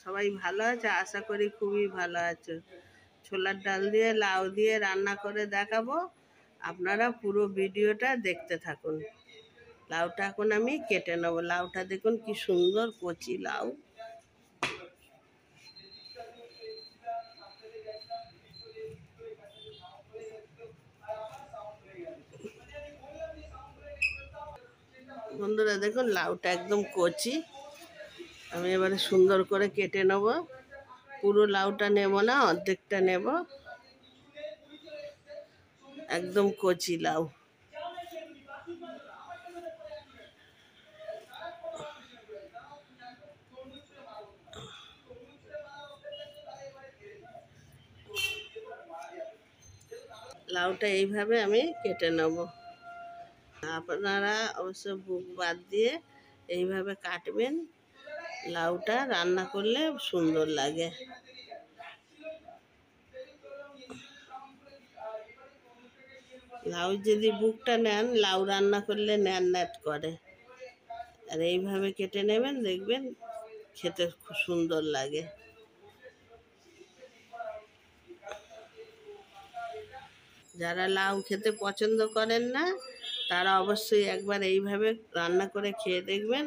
সবাই ভালো আছে? আশা করি খুবই ভালো আছো। ছোলার ডাল দিয়ে লাউ দিয়ে রান্না করে দেখাবো, আপনারা পুরো ভিডিওটা দেখতে থাকুন। লাউটা এখন আমি কেটে নেবো। লাউটা দেখুন কি সুন্দর কচি লাউ। বন্ধুরা দেখুন লাউটা একদম কচি। আমি এবারে সুন্দর করে কেটে নেব। পুরো লাউটা নেব না, অর্ধেকটা নেব। একদম কচি লাউ। লাউটা এইভাবে আমি কেটে নেব। আপনারা অবশ্য বুক বাদ দিয়ে এইভাবে কাটবেন, লাউটা রান্না করলে সুন্দর লাগে। লাউ যদি বুকটা নেন, লাউ রান্না করলে ন্যান ন্যাট করে। আর এইভাবে কেটে নেবেন, দেখবেন খেতে খুব সুন্দর লাগে। যারা লাউ খেতে পছন্দ করেন না, তারা অবশ্যই একবার এইভাবে রান্না করে খেয়ে দেখবেন,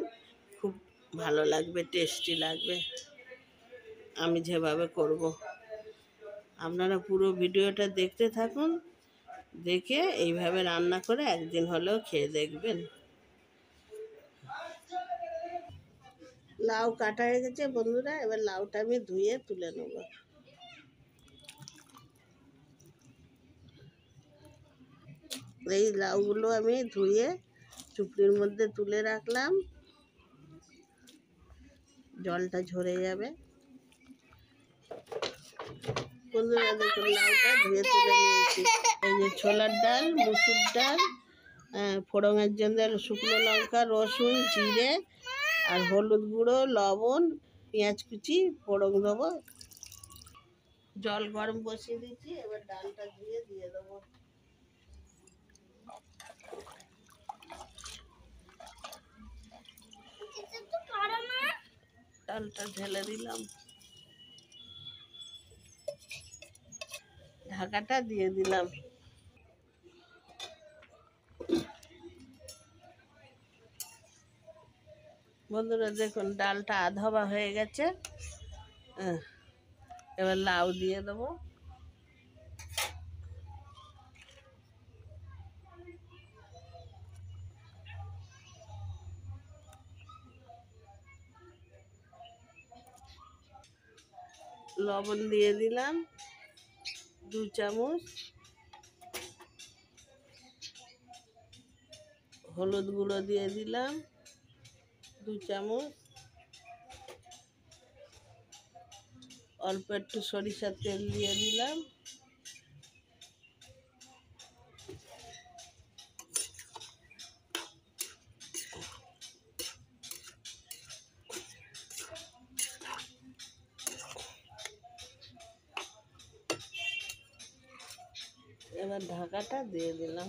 খুব ভালো লাগবে, টেস্টি লাগবে। আমি যেভাবে করব, আপনারা পুরো ভিডিওটা দেখতে থাকুন, দেখে এইভাবে রান্না করে একদিন হলেও খেয়ে দেখবেন। লাউ কাটা হয়ে গেছে বন্ধুরা, এবার লাউটা আমি ধুয়ে তুলে নেব। এই লাউগুলো আমি ধুয়ে চুপড়ির মধ্যে তুলে রাখলাম, জলটা ঝরে যাবে। বন্ধুরা দেখুন লাউটা ধুয়ে তুলে নিয়েছি। এই যে ছোলার ডাল, মুসুর ডাল, ফোড়নের জন্য শুকনো লঙ্কা, রসুন, জিরে আর হলুদ গুঁড়ো, লবণ, পেঁয়াজ কুচি ফোড়ন দেবো। জল গরম বসিয়ে দিচ্ছি, এবার ডালটা ধুয়ে দিয়ে দেবো। ডালটা ঢেলে দিলাম, ঢাকাটা দিয়ে দিলাম। বন্ধুরা দেখুন ডালটা আধবা হয়ে গেছে। এবার লাউ দিয়ে দেবো। লবণ দিয়ে দিলাম 2 চামচ, হলুদ গুঁড়ো দিয়ে দিলাম 2 চামচ, অল্প একটু সরিষার তেল দিয়ে দিলাম। এবার ঢাকাটা দিয়ে দিলাম।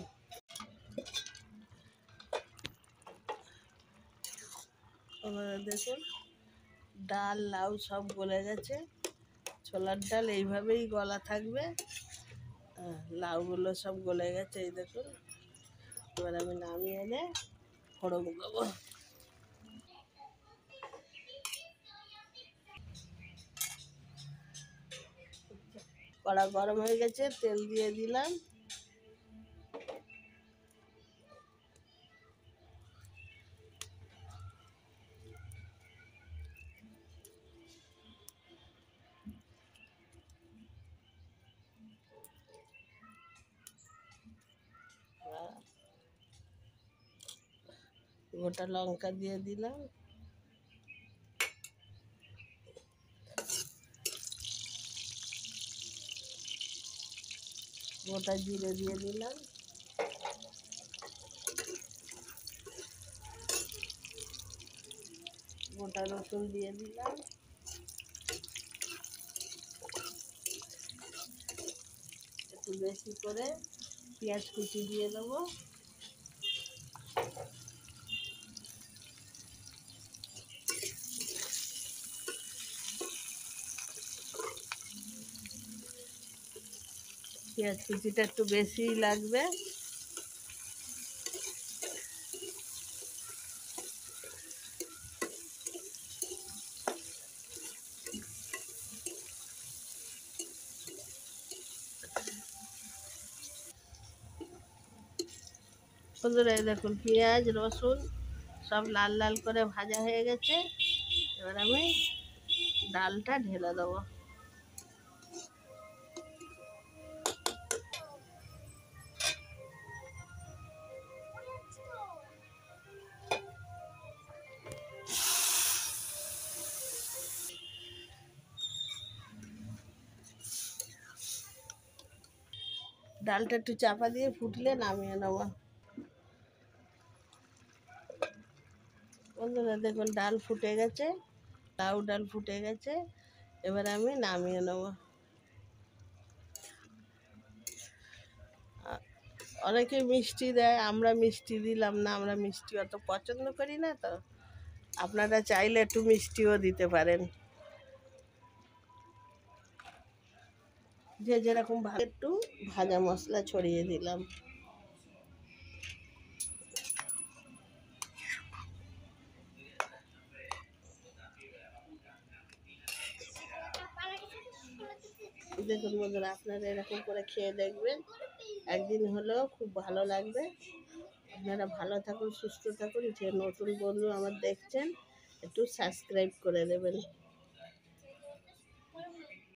এবার দেখুন ডাল লাউ সব গলে গেছে। ছোলার ডাল এইভাবেই গলা থাকবে, লাউগুলো সব গলে গেছে, এই দেখুন। এবার আমি নামিয়ে এনে ফোড়ন দেবো। কড়া গরম হয়ে গেছে, তেল দিয়ে দিলাম। গোটা লঙ্কা দিয়ে দিলাম, গোটা জিরে দিয়ে দিলাম, গোটা রসুন দিয়ে দিলাম, একটু বেশি করে পেঁয়াজ কুচি দিয়ে দেবো। পেঁয়াজ কুচিটা একটু বেশিই লাগবে। বন্ধুরা এই দেখুন পেঁয়াজ রসুন সব লাল লাল করে ভাজা হয়ে গেছে। এবার আমি ডালটা ঢেলে দেবো। ডালটা একটু চাপা দিয়ে ফুটলে নামিয়ে নেবো। বন্ধুরা দেখুন ডাল ফুটে গেছে, লাউ ডাল ফুটে গেছে। এবার আমি নামিয়ে নেব। অনেকে মিষ্টি দেয়, আমরা মিষ্টি দিলাম না, আমরা মিষ্টি অত পছন্দ করি না। তো আপনারা চাইলে একটু মিষ্টিও দিতে পারেন, যে যেরকম ভালো। একটু ভাজা মশলা ছড়িয়ে দিলাম। দেখুন বন্ধুরা আপনারা এরকম করে খেয়ে দেখবেন, একদিন হলেও খুব ভালো লাগবে। আপনারা ভালো থাকুন, সুস্থ থাকুন। যে নতুন বন্ধু আমার দেখছেন একটু সাবস্ক্রাইব করে দেবেন।